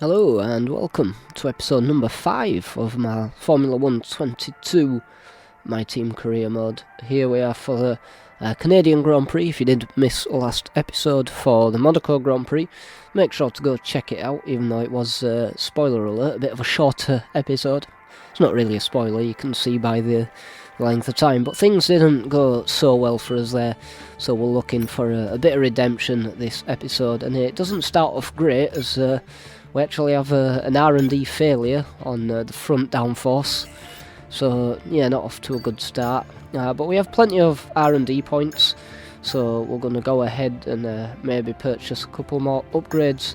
Hello and welcome to episode number 5 of my Formula 1 22 MyTeam career mode. Here we are for the Canadian Grand Prix. If you did miss last episode for the Monaco Grand Prix, make sure to go check it out, even though it was, spoiler alert, a bit of a shorter episode. It's not really a spoiler, you can see by the length of time, but things didn't go so well for us there, so we're looking for a bit of redemption this episode, and it doesn't start off great as we actually have an R&D failure on the front downforce, so yeah, not off to a good start, but we have plenty of R&D points, so we're going to go ahead and maybe purchase a couple more upgrades.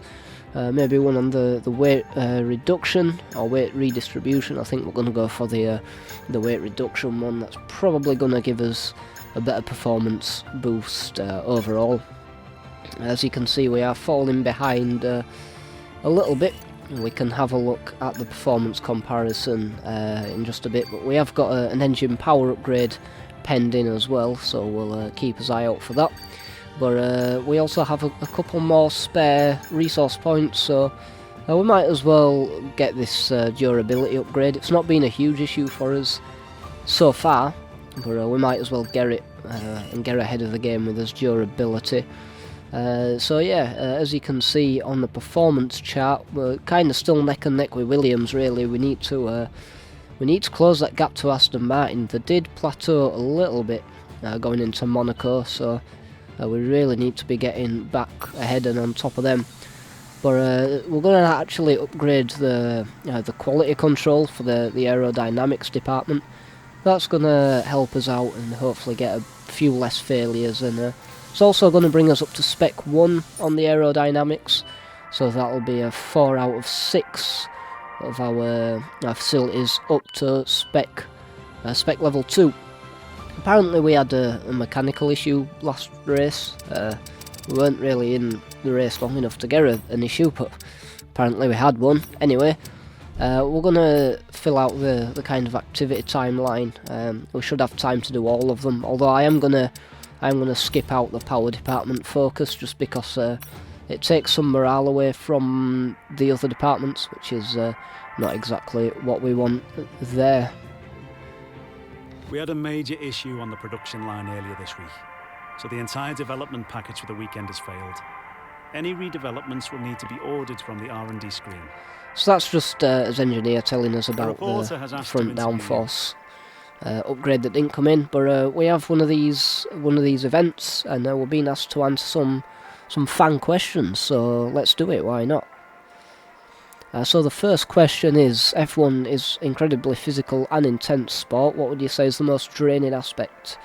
Maybe one on the weight reduction or weight redistribution. I think we're going to go for the weight reduction one. That's probably going to give us a better performance boost overall. As you can see, we are falling behind a little bit. We can have a look at the performance comparison in just a bit, but we have got an engine power upgrade pending as well, so we'll keep an eye out for that. But we also have a couple more spare resource points, so we might as well get this durability upgrade. It's not been a huge issue for us so far, but we might as well get it and get ahead of the game with this durability. So yeah, as you can see on the performance chart, we're kind of still neck and neck with Williams. Really, we need to close that gap to Aston Martin. They did plateau a little bit going into Monaco, so we really need to be getting back ahead and on top of them. But we're going to actually upgrade the quality control for the aerodynamics department. That's going to help us out and hopefully get a few less failures, and it's also going to bring us up to spec 1 on the aerodynamics, so that'll be a 4 out of 6 of our facilities up to spec level 2. Apparently we had a mechanical issue last race. We weren't really in the race long enough to get an issue, but apparently we had one. Anyway, we're going to fill out the kind of activity timeline. We should have time to do all of them, although I'm gonna skip out the power department focus just because it takes some morale away from the other departments, which is not exactly what we want there. We had a major issue on the production line earlier this week, so the entire development package for the weekend has failed. Any redevelopments will need to be ordered from the R&D screen. So that's just as engineer telling us about the front downforce upgrade that didn't come in, but we have one of these events, and we're being asked to answer some fan questions, so let's do it, why not? So the first question is, F1 is incredibly physical and intense sport. What would you say is the most draining aspect?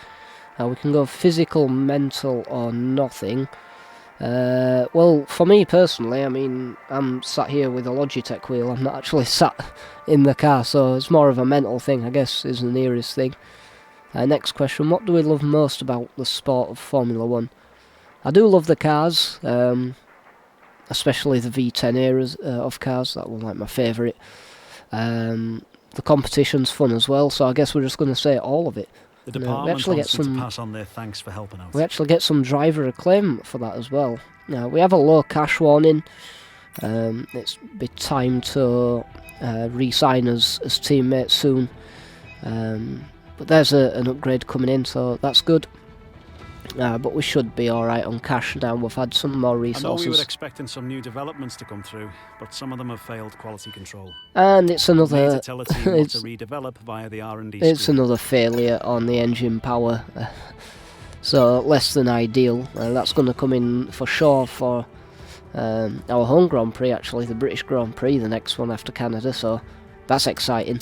We can go physical, mental, or nothing. Well, for me personally, I mean, I'm sat here with a Logitech wheel. I'm not actually sat in the car, so it's more of a mental thing, I guess, is the nearest thing. Next question, what do we love most about the sport of Formula 1? I do love the cars, especially the V10 eras of cars. That was like my favourite. The competition's fun as well, so I guess we're just going to say all of it. The department wants to pass on their thanks for helping out. We actually get some driver acclaim for that as well. Now we have a low cash warning. It's be time to re-sign as teammates soon. But there's an upgrade coming in, so that's good. But we should be alright on cash now. We've had some more resources. I know we were expecting some new developments to come through, but some of them have failed quality control. And it's another to redevelop via the R&D it's screen. Another failure on the engine power. So less than ideal. That's going to come in for sure for our home Grand Prix, actually, the British Grand Prix, the next one after Canada, so that's exciting.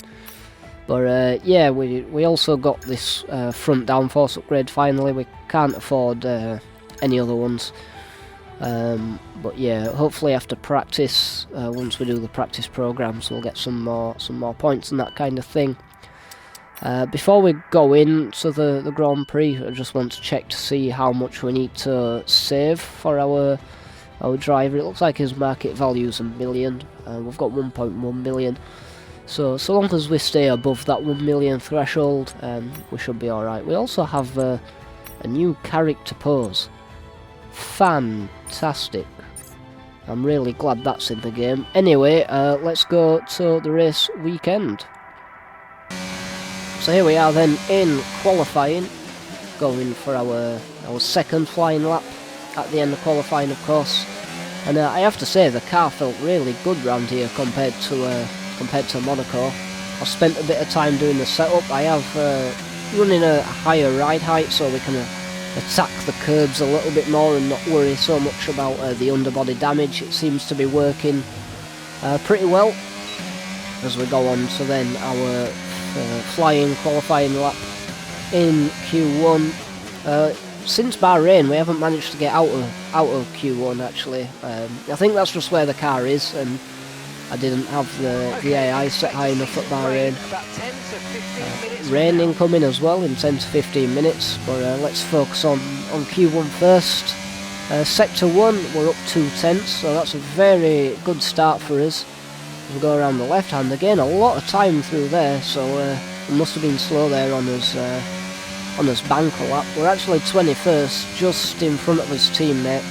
But yeah, we also got this front downforce upgrade finally. We can't afford any other ones. But yeah, hopefully after practice, once we do the practice programs, we'll get some more points and that kind of thing. Before we go into the Grand Prix, I just want to check to see how much we need to save for our driver. It looks like his market value is $1 million. We've got 1.1 million. So long as we stay above that 1 million threshold, we should be alright. We also have a new character pose. Fantastic. I'm really glad that's in the game. Anyway, let's go to the race weekend. So here we are then in qualifying, going for our second flying lap at the end of qualifying, of course. And I have to say the car felt really good round here compared to Monaco. I spent a bit of time doing the setup. I have running a higher ride height so we can attack the curbs a little bit more and not worry so much about the underbody damage. It seems to be working pretty well as we go on to then our flying qualifying lap in Q1. Since Bahrain we haven't managed to get out of Q1 actually. I think that's just where the car is, and I didn't have the AI set high enough at Bahrain. Rain incoming as well in 10 to 15 minutes, but let's focus on Q1 first. Sector 1 we're up 2/10, so that's a very good start for us. We go around the left hand again, a lot of time through there, so it must have been slow there on us banker lap. We're actually 21st, just in front of his teammate.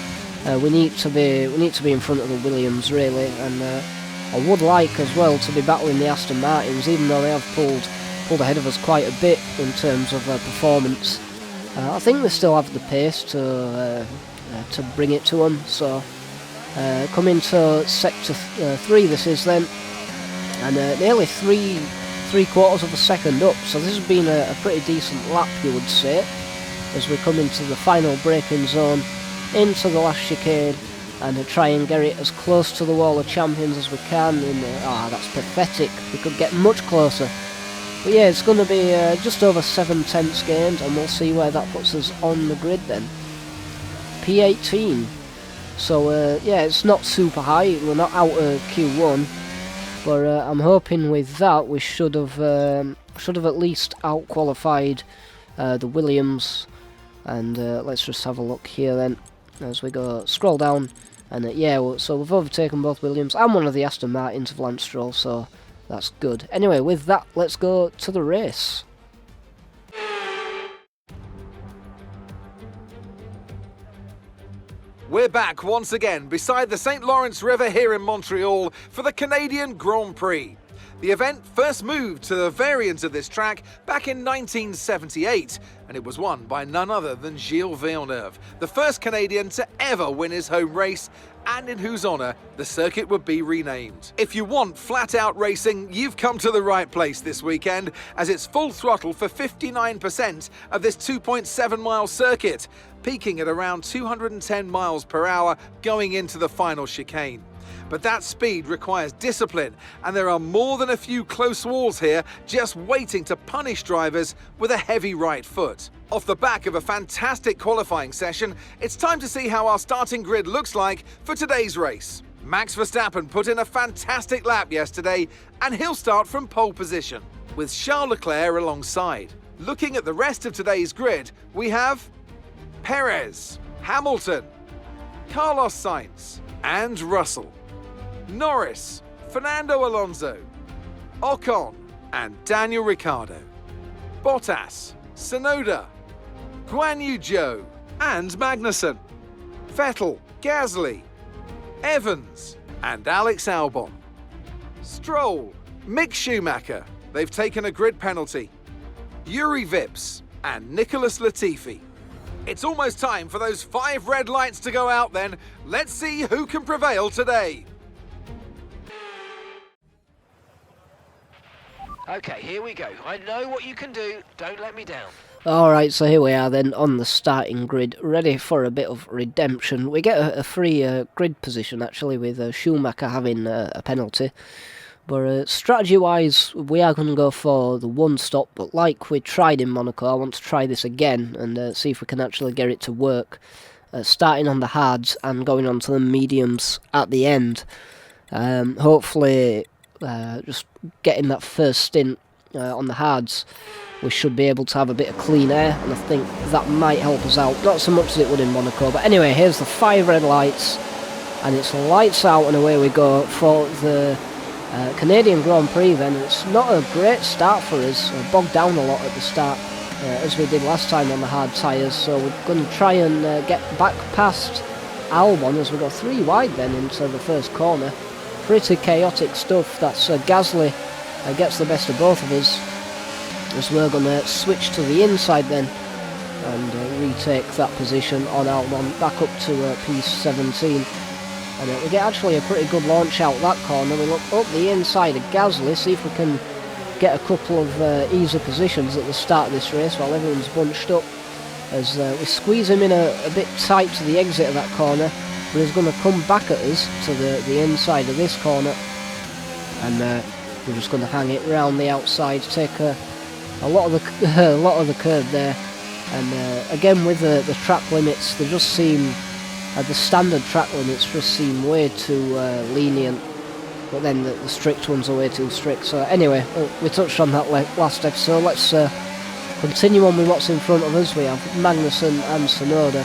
We need to be in front of the Williams really, and I would like as well to be battling the Aston Martins, even though they have pulled ahead of us quite a bit in terms of performance. I think they still have the pace to bring it to them. So coming to sector 3 this is then, and nearly three quarters of a second up, so this has been a pretty decent lap, you would say, as we come into the final braking zone, into the last chicane, and try and get it as close to the wall of champions as we can. And that's pathetic, we could get much closer, but yeah, it's going to be just over 7/10 gained, and we'll see where that puts us on the grid then. P18, so yeah, it's not super high, we're not out of Q1, but I'm hoping with that we should have at least out qualified the Williams. And let's just have a look here then as we go scroll down, and yeah, so we've overtaken both Williams and one of the Aston Martins of Lance Stroll, so that's good. Anyway, with that, let's go to the race. We're back once again beside the St. Lawrence River here in Montreal for the Canadian Grand Prix. The event first moved to the variant of this track back in 1978, and it was won by none other than Gilles Villeneuve, the first Canadian to ever win his home race, and in whose honour the circuit would be renamed. If you want flat-out racing, you've come to the right place this weekend, as it's full throttle for 59% of this 2.7-mile circuit, peaking at around 210 miles per hour going into the final chicane. But that speed requires discipline, and there are more than a few close walls here just waiting to punish drivers with a heavy right foot. Off the back of a fantastic qualifying session, it's time to see how our starting grid looks like for today's race. Max Verstappen put in a fantastic lap yesterday, and he'll start from pole position, with Charles Leclerc alongside. Looking at the rest of today's grid, we have Perez, Hamilton, Carlos Sainz, and Russell, Norris, Fernando Alonso, Ocon, and Daniel Ricciardo, Bottas, Tsunoda, Guan Yu Zhou, and Magnussen, Vettel, Gasly, Evans, and Alex Albon, Stroll, Mick Schumacher, they've taken a grid penalty, Yuri Vips, and Nicholas Latifi. It's almost time for those 5 red lights to go out then. Let's see who can prevail today. Okay, here we go. I know what you can do. Don't let me down. Alright, so here we are then on the starting grid, ready for a bit of redemption. We get a free grid position actually, with Schumacher having a penalty. But strategy-wise, we are going to go for the one stop, but like we tried in Monaco, I want to try this again and see if we can actually get it to work. Starting on the hards and going on to the mediums at the end. Hopefully, just getting that first stint on the hards, we should be able to have a bit of clean air, and I think that might help us out. Not so much as it would in Monaco, but anyway, here's the 5 red lights, and it's lights out and away we go for the Canadian Grand Prix then. It's not a great start for us, bogged down a lot at the start, as we did last time on the hard tyres, so we're going to try and get back past Albon as we go 3 wide then into the first corner. Pretty chaotic stuff. That's Gasly gets the best of both of us, as we're going to switch to the inside then and retake that position on Albon back up to P17. And we get actually a pretty good launch out that corner. We look up the inside of Gasly, see if we can get a couple of easy positions at the start of this race while everyone's bunched up, as we squeeze him in a bit tight to the exit of that corner, but he's going to come back at us to the inside of this corner, and we're just going to hang it round the outside, take a lot of the curve there. And again, with the track limits, they just seem the standard track limits just seem way too lenient, but then the strict ones are way too strict. So anyway, we touched on that last episode. Let's continue on with what's in front of us. We have Magnussen and Tsunoda.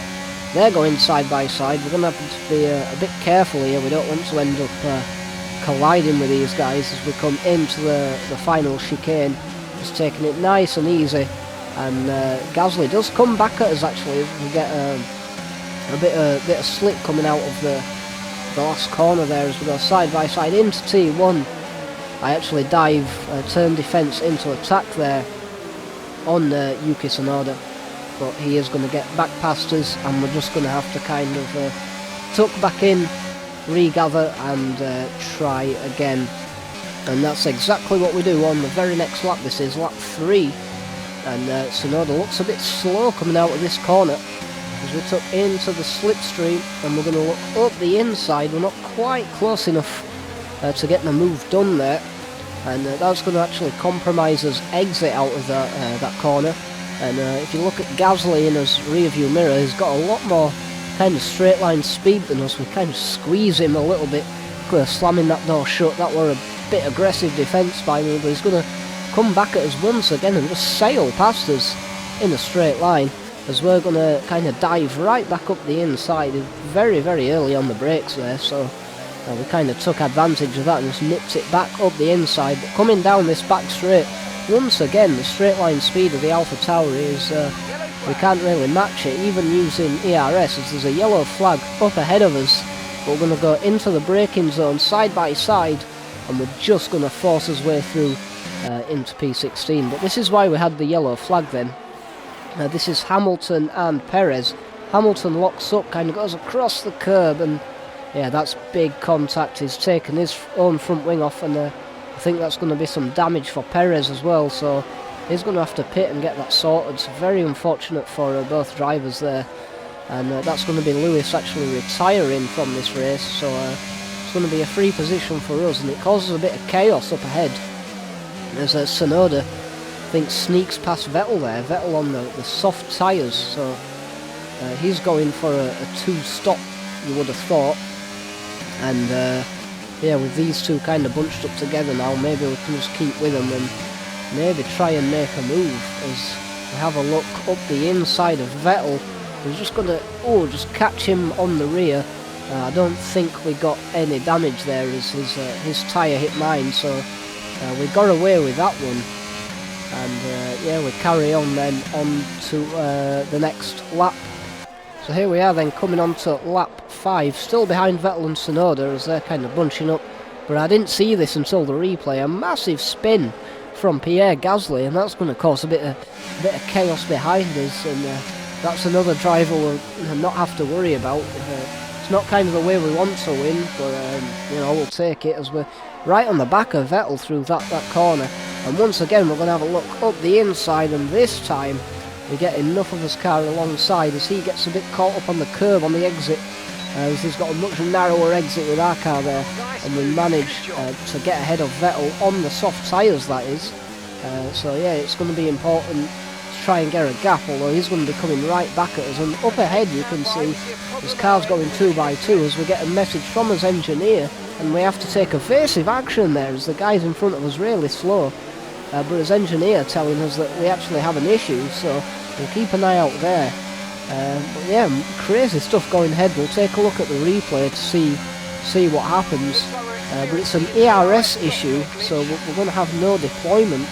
They're going side by side. We're going to have to be a bit careful here. We don't want to end up colliding with these guys as we come into the final chicane. Just taking it nice and easy. And Gasly does come back at us actually. We get a bit of slip coming out of the last corner there as we go side by side into T1. I actually dive turn defence into attack there on Yuki Tsunoda, but he is going to get back past us, and we're just going to have to kind of tuck back in, regather and try again. And that's exactly what we do on the very next lap. This is lap 3, and Tsunoda looks a bit slow coming out of this corner as we tuck into the slipstream, and we're going to look up the inside. We're not quite close enough to get the move done there, and that's going to actually compromise us exit out of that corner. And if you look at Gasly in his rear view mirror, he's got a lot more kind of straight line speed than us. We kind of squeeze him a little bit, slamming that door shut. That were a bit aggressive defence by me, but he's going to come back at us once again and just sail past us in a straight line, as we're going to kind of dive right back up the inside very, very early on the brakes there. So we kind of took advantage of that and just nipped it back up the inside. But coming down this back straight, once again the straight line speed of the Alpha Tauri is we can't really match it, even using ERS, as there's a yellow flag up ahead of us. But we're going to go into the braking zone side by side, and we're just going to force our way through into P16. But this is why we had the yellow flag then. This is Hamilton and Perez. Hamilton locks up, kind of goes across the curb, and yeah, that's big contact. He's taken his own front wing off, and I think that's going to be some damage for Perez as well, so he's going to have to pit and get that sorted. It's very unfortunate for both drivers there, and that's going to be Lewis actually retiring from this race, so it's going to be a free position for us, and it causes a bit of chaos up ahead as Tsunoda, I think, sneaks past Vettel there. Vettel on the soft tyres, so he's going for a 2-stop, you would have thought. And yeah, with these two kind of bunched up together now, maybe we can just keep with them and maybe try and make a move. As we have a look up the inside of Vettel, we're just going to just catch him on the rear. I don't think we got any damage there as his tyre hit mine, so we got away with that one. And yeah, we carry on then on to the next lap. So here we are then, coming on to lap 5, still behind Vettel and Tsunoda as they're kind of bunching up. But I didn't see this until the replay. A massive spin from Pierre Gasly, and that's going to cause a bit of chaos behind us. And that's another driver we'll not have to worry about. It's not kind of the way we want to win, but you know, we'll take it as we're right on the back of Vettel through that corner. And once again, we're going to have a look up the inside, and this time we get enough of his car alongside as he gets a bit caught up on the curb on the exit. As he's got a much narrower exit with our car there, and we manage to get ahead of Vettel on the soft tyres, that is. So yeah, it's going to be important to try and get a gap, although he's going to be coming right back at us. And up ahead you can see his car's going 2 by 2 as we get a message from his engineer, and we have to take evasive action there as the guys in front of us really slow. But his engineer telling us that we actually have an issue, so we'll keep an eye out there. But yeah, crazy stuff going ahead. We'll take a look at the replay to see what happens. But it's an ERS issue, so we're going to have no deployment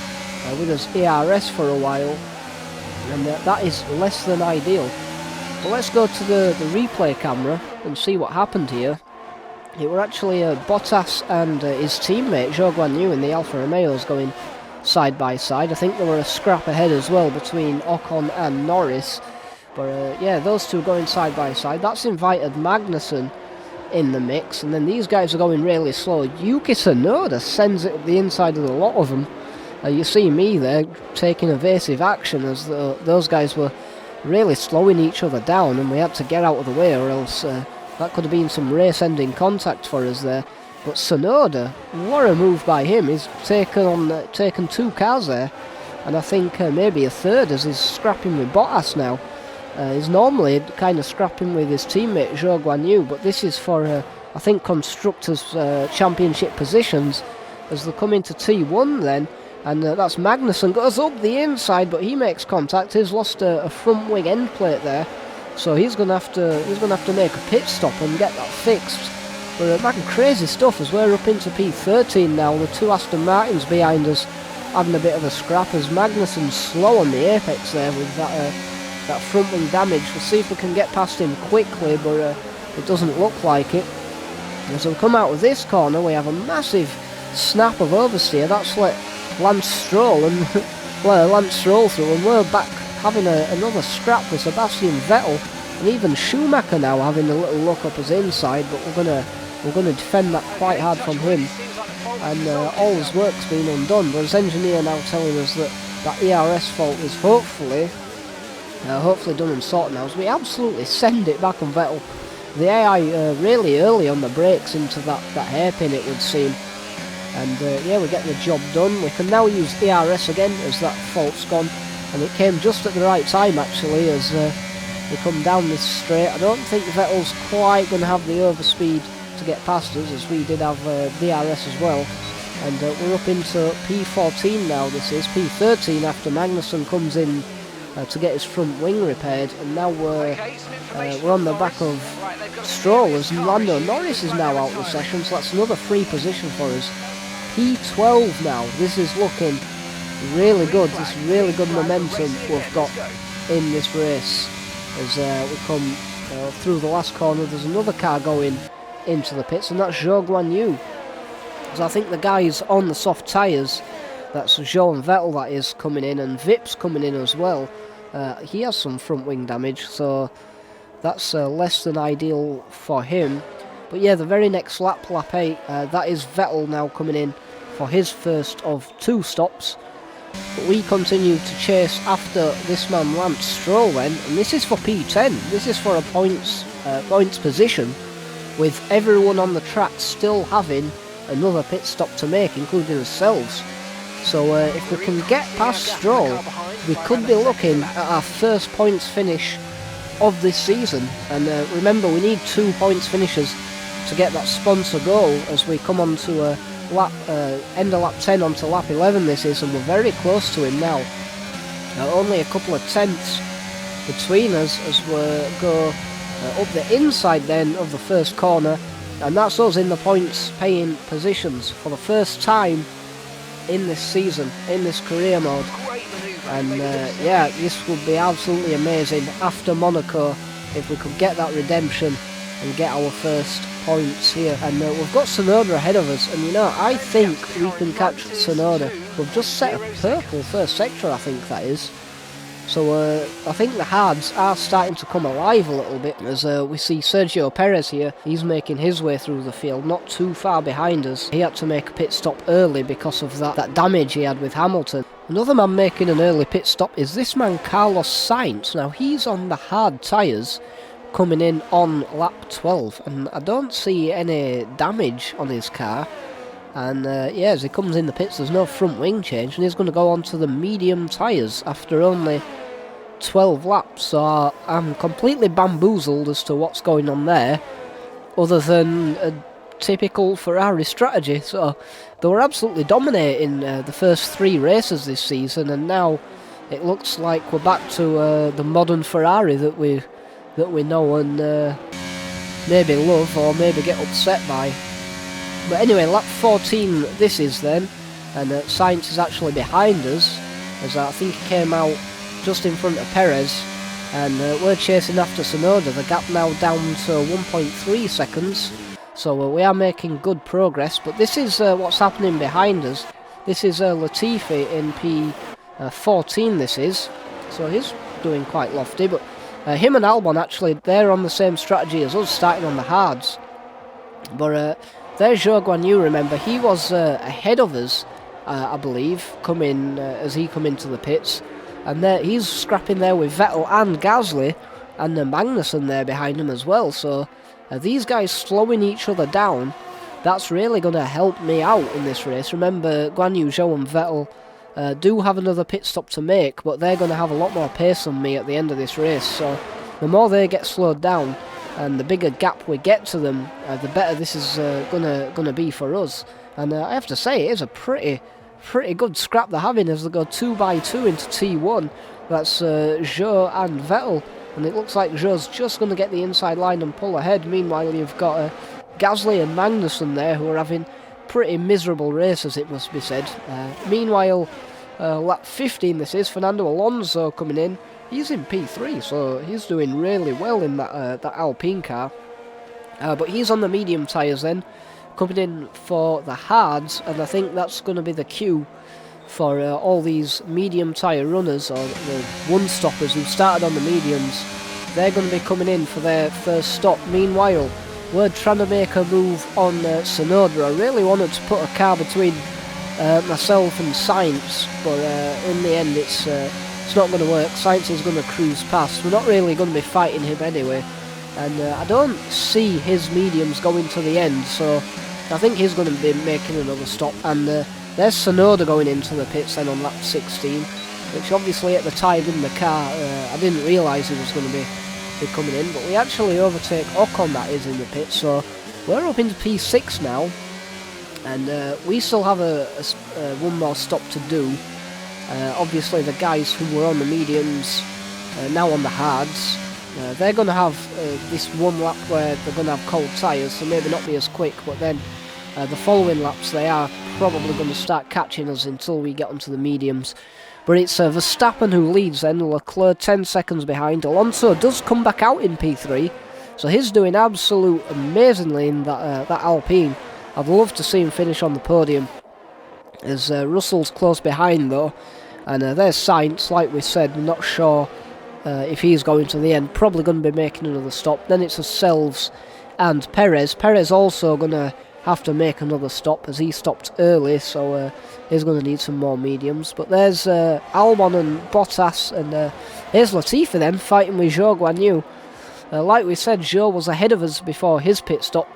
with us ERS for a while, and that is less than ideal. But let's go to the replay camera and see what happened here. It were actually Bottas and his teammate Zhou Guanyu in the Alfa Romeos going side by side. I think there were a scrap ahead as well between Ocon and Norris. But yeah, those two going side by side. That's invited Magnussen in the mix, and then these guys are going really slow. Yuki Tsunoda sends it up the inside of the lot of them. You see me there taking evasive action as those guys were really slowing each other down, and we had to get out of the way, or else that could have been some race-ending contact for us there. But Tsunoda, what a move by him. He's taken 2 cars there, and I think maybe a third as he's scrapping with Bottas now. He's normally kind of scrapping with his teammate Zhou Guanyu, but this is for, I think, Constructors' Championship positions as they come into T1 then. And that's Magnussen, goes up the inside, but he makes contact. He's lost a front wing end plate there, so he's gonna have to make a pit stop and get that fixed. But man, crazy stuff as we're up into P13 now. The 2 Aston Martins behind us having a bit of a scrap as Magnussen's slow on the apex there with that front wing damage. We'll see if we can get past him quickly, but it doesn't look like it. As we come out of this corner, we have a massive snap of oversteer. That's let Lance Stroll and Lance Stroll through, and we're back having another scrap with Sebastian Vettel, and even Schumacher now having a little look up his inside, but we're gonna defend that quite hard from him, and all his work's been undone. But his engineer now telling us that ERS fault is hopefully done and sorted now, as we absolutely send it back on Vettel. The AI really early on the brakes into that hairpin, it would seem. And yeah, we get the job done. We can now use ERS again as that fault's gone, and it came just at the right time actually as we come down this straight. I don't think Vettel's quite going to have the overspeed to get past us, as we did have DRS as well. And we're up into P14 now. This is P13 after Magnussen comes in to get his front wing repaired, and now we're on the back of Stroll as Lando Norris is now out of the session, so that's another free position for us. P12 now. This is looking really good. This really good momentum we've got in this race as we come through the last corner. There's another car going into the pits, and that's Zhou Guanyu. So I think the guys on the soft tyres, that's Zhou and Vettel that is coming in, and Vip's coming in as well. He has some front wing damage, so that's less than ideal for him. But yeah, the very next lap, lap 8, that is Vettel now coming in for his first of 2 stops. But we continue to chase after this man Lance Stroll then, and this is for P10. This is for a points position, with everyone on the track still having another pit stop to make, including ourselves. So if we can get past Stroll, we could be looking at our first points finish of this season. And remember, we need 2 points finishes to get that sponsor goal as we come on to end of lap 10 onto lap 11 this is, and we're very close to him now. Only a couple of tenths between us as we go up the inside then of the first corner, and that's us in the points paying positions for the first time in this season, in this career mode. And yeah, this would be absolutely amazing after Monaco if we could get that redemption and get our first points here. And we've got Tsunoda ahead of us, and you know, I think we can catch Tsunoda. We've just set a purple first sector, I think that is. So I think the hards are starting to come alive a little bit as we see Sergio Perez here. He's making his way through the field, not too far behind us. He had to make a pit stop early because of that damage he had with Hamilton. Another man making an early pit stop is this man Carlos Sainz. Now he's on the hard tyres, coming in on lap 12, and I don't see any damage on his car. And yeah, as he comes in the pits, there's no front wing change, and he's going to go on to the medium tyres after only 12 laps. So I'm completely bamboozled as to what's going on there, other than a typical Ferrari strategy. So they were absolutely dominating the first 3 races this season, and now it looks like we're back to the modern Ferrari that we know and maybe love or maybe get upset by. But anyway, lap 14 this is then, and Sainz is actually behind us, as I think he came out just in front of Perez, and we're chasing after Tsunoda. The gap now down to 1.3 seconds, so we are making good progress. But this is what's happening behind us. This is Latifi in P14, this is, so he's doing quite lofty, but him and Albon, actually, they're on the same strategy as us, starting on the hards. But there's Zhou Guanyu, remember, he was ahead of us, I believe, as he come into the pits, and he's scrapping there with Vettel and Gasly, and Magnussen there behind him as well, so these guys slowing each other down, that's really going to help me out in this race. Remember, Guanyu, Zhou and Vettel do have another pit stop to make, but they're going to have a lot more pace on me at the end of this race, so the more they get slowed down and the bigger gap we get to them, the better this is gonna be for us. And I have to say, it is a pretty good scrap they're having as they go 2 by 2 into T1. That's Zhou and Vettel, and it looks like Zhou's just going to get the inside line and pull ahead. Meanwhile, you've got Gasly and Magnussen there, who are having pretty miserable races, it must be said. Meanwhile, lap 15 this is, Fernando Alonso coming in. He's in P3, so he's doing really well in that Alpine car. But he's on the medium tyres then, coming in for the hards, and I think that's going to be the cue for all these medium tyre runners, or the one-stoppers who started on the mediums. They're going to be coming in for their first stop. Meanwhile, we're trying to make a move on Tsunoda. I really wanted to put a car between myself and Sainz, but in the end it's not going to work. Sainz is going to cruise past. We're not really going to be fighting him anyway, and I don't see his mediums going to the end, so I think he's going to be making another stop. And there's Tsunoda going into the pits then on lap 16, which obviously at the time in the car I didn't realise he was going to be coming in, but we actually overtake Ocon, that is, in the pit, so we're up into P6 now, and we still have one more stop to do. Obviously the guys who were on the mediums now on the hards, they're going to have this one lap where they're going to have cold tyres, so maybe not be as quick, but then the following laps they are probably going to start catching us until we get onto the mediums. But it's Verstappen who leads then, Leclerc 10 seconds behind. Alonso does come back out in P3, so he's doing absolute amazingly in that Alpine. I'd love to see him finish on the podium, as Russell's close behind though, and there's Sainz, like we said, not sure if he's going to the end, probably going to be making another stop. Then it's ourselves and Perez. Perez also going to have to make another stop as he stopped early, so he's going to need some more mediums. But there's Albon and Bottas, and here's Latifi then fighting with Zhou Guanyu. Like we said, Zhou was ahead of us before his pit stop,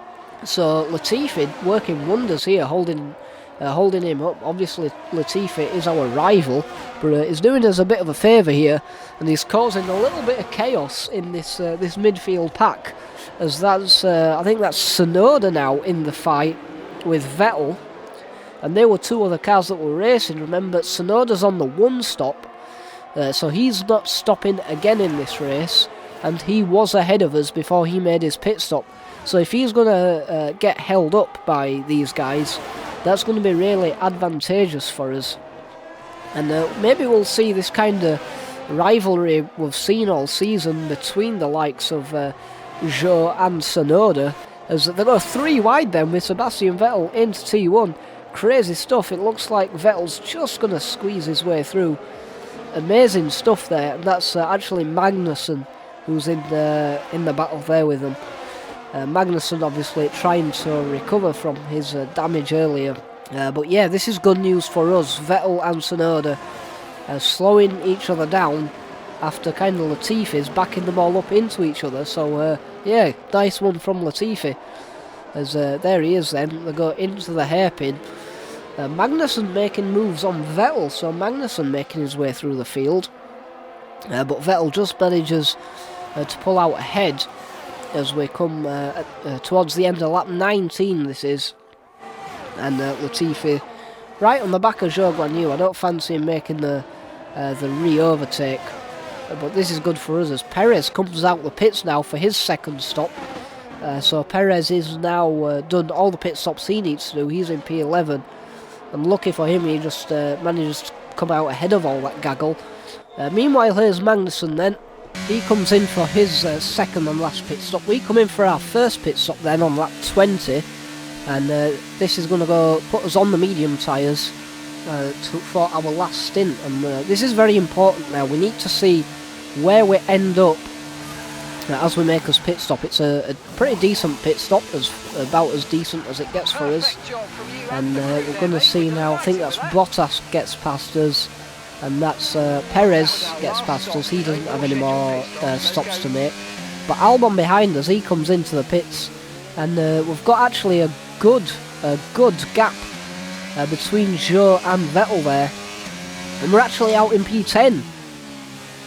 so Latifi working wonders here, holding him up. Obviously Latifi is our rival, but he's doing us a bit of a favour here, and he's causing a little bit of chaos in this midfield pack, as that's I think that's Tsunoda now in the fight with Vettel, and there were two other cars that were racing. Remember, Tsunoda's on the one stop, so he's not stopping again in this race, and he was ahead of us before he made his pit stop. So if he's going to get held up by these guys, that's going to be really advantageous for us. And maybe we'll see this kind of rivalry we've seen all season between the likes of Zhou and Tsunoda, as they go 3 wide then with Sebastian Vettel into T1. Crazy stuff. It looks like Vettel's just going to squeeze his way through. Amazing stuff there, and that's actually Magnussen who's in the battle there with them. Magnussen obviously trying to recover from his damage earlier. But yeah, this is good news for us. Vettel and Tsunoda slowing each other down after kind of Latifi's backing them all up into each other. So yeah, nice one from Latifi. As there he is then, they go into the hairpin. Magnussen making moves on Vettel, so Magnussen making his way through the field. But Vettel just manages to pull out ahead as we come towards the end of lap 19 this is. And Latifi right on the back of Zhou Guanyu. I don't fancy him making the re-overtake, but this is good for us as Perez comes out the pits now for his second stop. So Perez is now done all the pit stops he needs to do. He's in P11, and lucky for him he just manages to come out ahead of all that gaggle. Meanwhile, here's Magnussen then, he comes in for his second and last pit stop. We come in for our first pit stop then on lap 20, and this is going to put us on the medium tyres for our last stint. And this is very important now. We need to see where we end up as we make us pit stop. It's a pretty decent pit stop, about as decent as it gets for us. And we're going to see now, I think that's Bottas gets past us, and that's Perez gets past us. He doesn't have any more stops to make. But Albon behind us, he comes into the pits, and we've got actually a good gap between Zhou and Vettel there, and we're actually out in P10.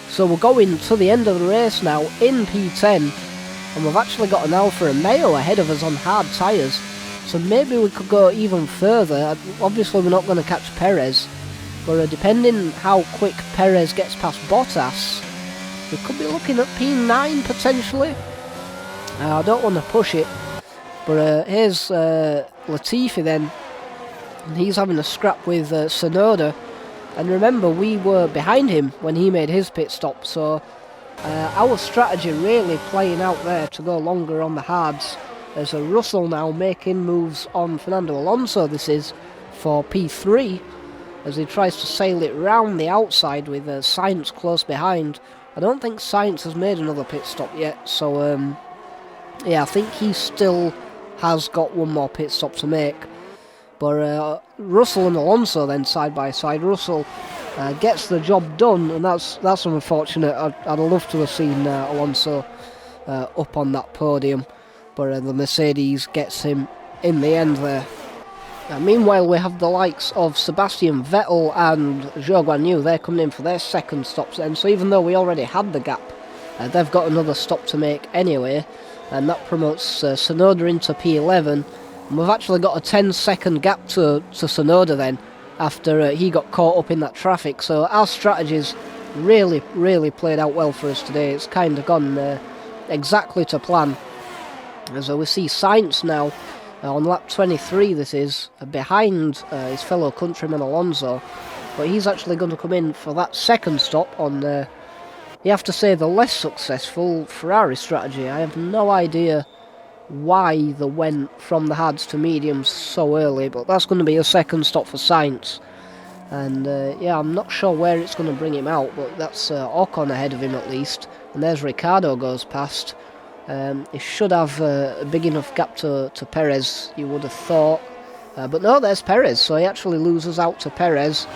So we're going to the end of the race now in P10, and we've actually got an Alfa Romeo ahead of us on hard tyres, so maybe we could go even further. Obviously we're not going to catch Perez, but depending how quick Perez gets past Bottas, we could be looking at P9 potentially. I don't want to push it, but here's Latifi then, and he's having a scrap with Tsunoda. And remember, we were behind him when he made his pit stop, so our strategy really playing out there to go longer on the hards. There's a Russell now making moves on Fernando Alonso, this is, for P3, as he tries to sail it round the outside with Sainz close behind. I don't think Sainz has made another pit stop yet, so yeah, I think he still has got one more pit stop to make. But Russell and Alonso then side by side. Russell gets the job done, and that's unfortunate. I'd love to have seen Alonso up on that podium, but the Mercedes gets him in the end there. Meanwhile, we have the likes of Sebastian Vettel and Zhou Guanyu. They're coming in for their second stops then, so even though we already had the gap, they've got another stop to make anyway, and that promotes Tsunoda into P11. And we've actually got a 10-second gap to Tsunoda then, after he got caught up in that traffic. So our strategies really played out well for us today. It's kind of gone exactly to plan. As we see Sainz now, on lap 23 this is, behind his fellow countryman Alonso. But he's actually going to come in for that second stop on, you have to say, the less successful Ferrari strategy. I have no idea why they went from the hards to mediums so early, but that's going to be a second stop for Sainz. And yeah, I'm not sure where it's going to bring him out, but that's Ocon ahead of him at least. And there's Ricciardo goes past. He should have a big enough gap to Perez, you would have thought. But no, there's Perez, so he actually loses out to Perez.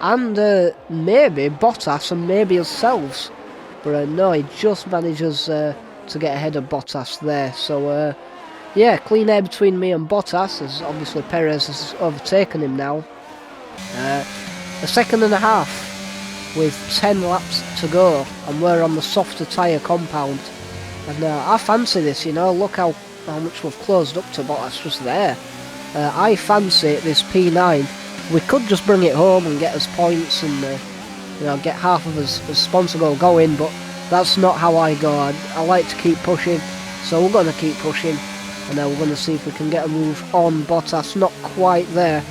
And maybe Bottas and maybe ourselves. But no, he just manages to get ahead of Bottas there. So yeah, clean air between me and Bottas, as obviously Perez has overtaken him now. A second and a half with 10 laps to go, and we're on the softer tyre compound. And I fancy this, you know, look how much we've closed up to Bottas just there. I fancy this P9. We could just bring it home and get us points and you know, get half of us responsible going, but that's not how I go. I like to keep pushing, so we're going to keep pushing, and we're going to see if we can get a move on Bottas. Not quite there,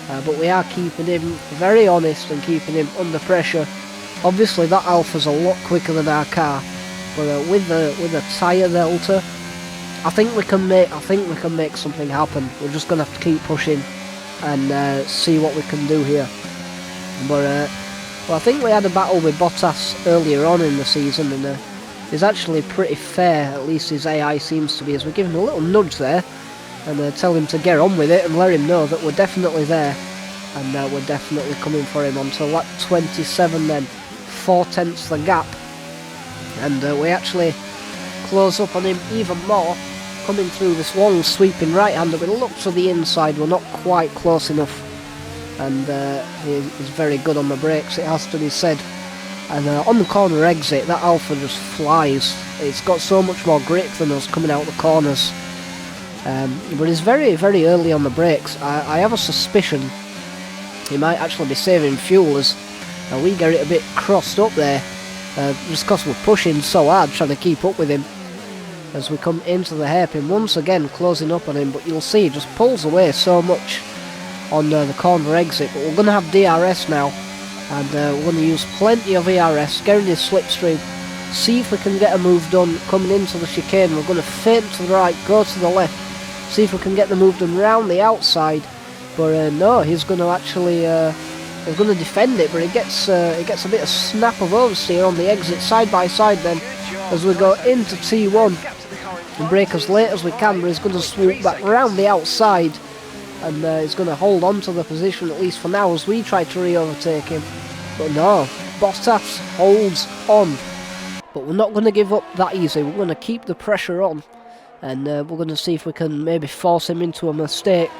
but we are keeping him very honest and keeping him under pressure. Obviously that Alpha's a lot quicker than our car, but with the tyre delta, I think we can make something happen. We're just going to have to keep pushing and see what we can do here. But well, I think we had a battle with Bottas earlier on in the season, and he's actually pretty fair, at least his AI seems to be, as we give him a little nudge there, and tell him to get on with it, and let him know that we're definitely there, and we're definitely coming for him until lap 27 then, 4/10 the gap, and we actually close up on him even more, coming through this long sweeping right-hander. We look to the inside, we're not quite close enough, and he's very good on the brakes, it has to be said. And on the corner exit, that Alpha just flies. It's got so much more grip than us coming out the corners. But he's very, very early on the brakes. I have a suspicion he might actually be saving fuel as we get it a bit crossed up there, just because we're pushing so hard trying to keep up with him. As we come into the hairpin, once again closing up on him, but you'll see he just pulls away so much on the corner exit. But we're going to have DRS now, and we're going to use plenty of ERS, getting his slipstream see if we can get a move done coming into the chicane. We're going to feint to the right, go to the left, see if we can get the move done round the outside. But no, he's going to actually he's going to defend it, but it gets a bit of snap of oversteer on the exit side by side then as we go into T1 and brake as late as we can, but he's going to swoop back round the outside, and he's going to hold on to the position at least for now as we try to re-overtake him. But no, Bottas holds on. But we're not going to give up that easy. We're going to keep the pressure on, and we're going to see if we can maybe force him into a mistake,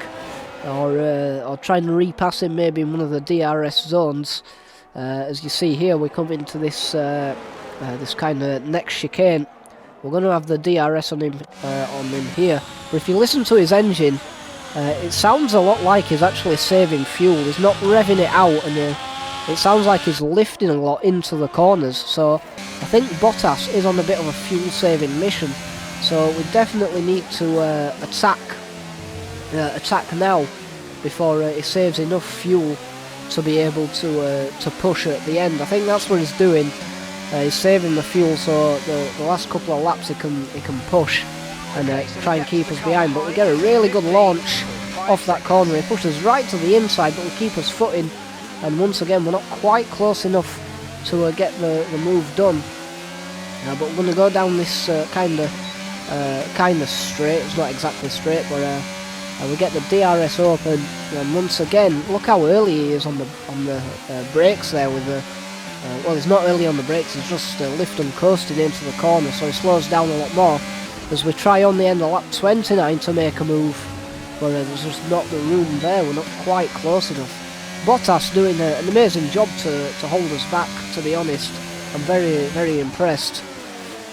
or try and repass him maybe in one of the DRS zones. As you see here, we come into this this kind of next chicane. We're going to have the DRS on him here. But if you listen to his engine, it sounds a lot like he's actually saving fuel. He's not revving it out, and it sounds like he's lifting a lot into the corners. So I think Bottas is on a bit of a fuel-saving mission. So we definitely need to attack now before he saves enough fuel to be able to push at the end. I think that's what he's doing. He's saving the fuel so the last couple of laps he can push and try and keep us behind. But we get a really good launch off that corner. He pushes right to the inside, but will keep us footing. And once again, we're not quite close enough to get the move done. But we're going to go down this kind of straight. It's not exactly straight, but we get the DRS open. And once again, look how early he is on the brakes there with the. Well, he's not early on the brakes, he's just lifting coasting into the corner, so he slows down a lot more as we try on the end of lap 29 to make a move, but there's just not the room there. We're not quite close enough. Bottas doing an amazing job to hold us back, to be honest. I'm very, very impressed,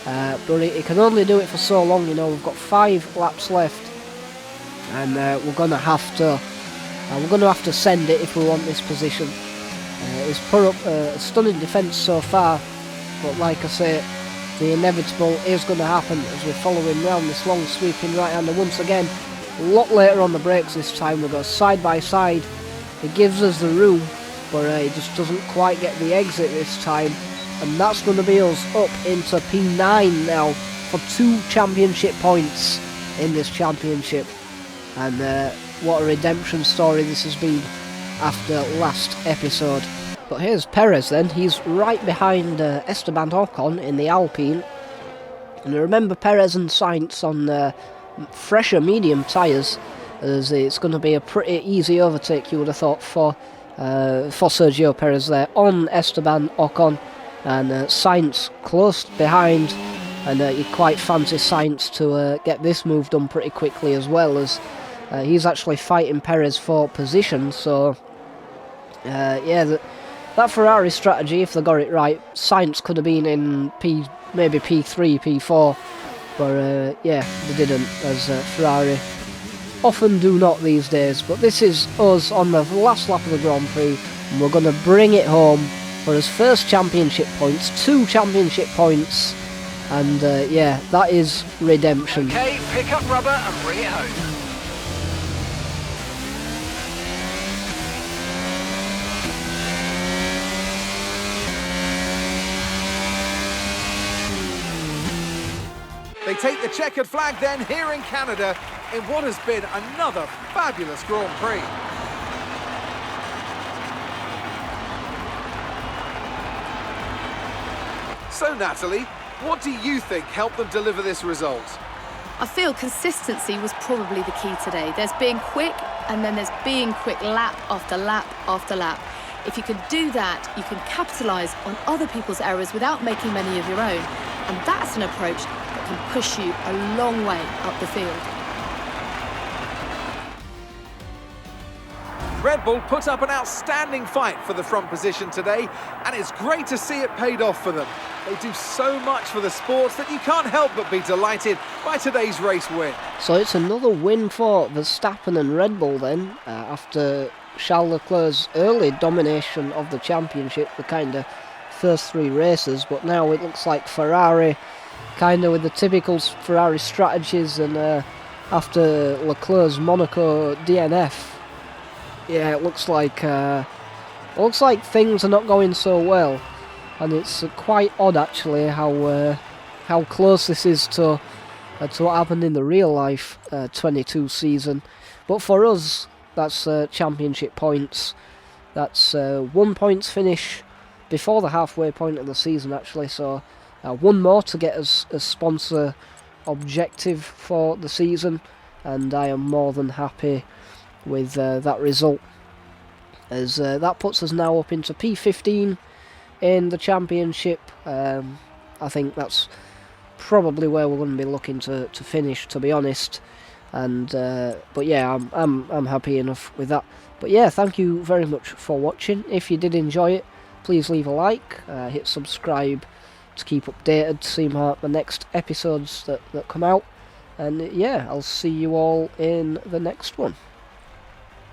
but he can only do it for so long. You know, we've got 5 laps left, and we're going to have to send it if we want this position. He's put up a stunning defence so far, but like I say, the inevitable is going to happen as we follow him round this long sweeping right-hander once again. A lot later on the brakes this time. We go side by side. He gives us the room, but he just doesn't quite get the exit this time, and that's going to be us up into P9 now for 2 championship points in this championship. And what a redemption story this has been after last episode. But here's Perez then. He's right behind Esteban Ocon in the Alpine. And remember, Perez and Sainz on fresher medium tyres, as it's going to be a pretty easy overtake, you would have thought, for Sergio Perez there on Esteban Ocon. And Sainz close behind, and you'd quite fancy Sainz to get this move done pretty quickly as well, as he's actually fighting Perez for position. So yeah, that Ferrari strategy, if they got it right, Sainz could have been in maybe P3, P4, but yeah, they didn't, as Ferrari often do not these days. But this is us on the last lap of the Grand Prix, and we're going to bring it home for his first championship points, 2 championship points, and yeah, that is redemption. Okay, pick up rubber and bring it home. They take the checkered flag then here in Canada in what has been another fabulous Grand Prix. So Natalie, what do you think helped them deliver this result? I feel consistency was probably the key today. There's being quick, and then there's being quick lap after lap after lap. If you can do that, you can capitalise on other people's errors without making many of your own. And that's an approach that can push you a long way up the field. Red Bull put up an outstanding fight for the front position today, and it's great to see it paid off for them. They do so much for the sport that you can't help but be delighted by today's race win. So it's another win for Verstappen and Red Bull then, after Charles Leclerc's early domination of the championship, the kind of first 3 races. But now it looks like Ferrari, kind of with the typical Ferrari strategies, and after Leclerc's Monaco DNF, yeah, it looks like things are not going so well. and it's quite odd actually how close this is to what happened in the real life 22 season. But for us, that's championship points. That's 1 points finish before the halfway point of the season actually, so one more to get us a sponsor objective for the season, and I am more than happy with that result, as that puts us now up into P15 in the championship. I think that's probably where we're going to be looking to finish, to be honest. And but yeah, I'm happy enough with that. But yeah, thank you very much for watching. If you did enjoy it, please leave a like, hit subscribe to keep updated to see the next episodes that come out. And yeah, I'll see you all in the next one.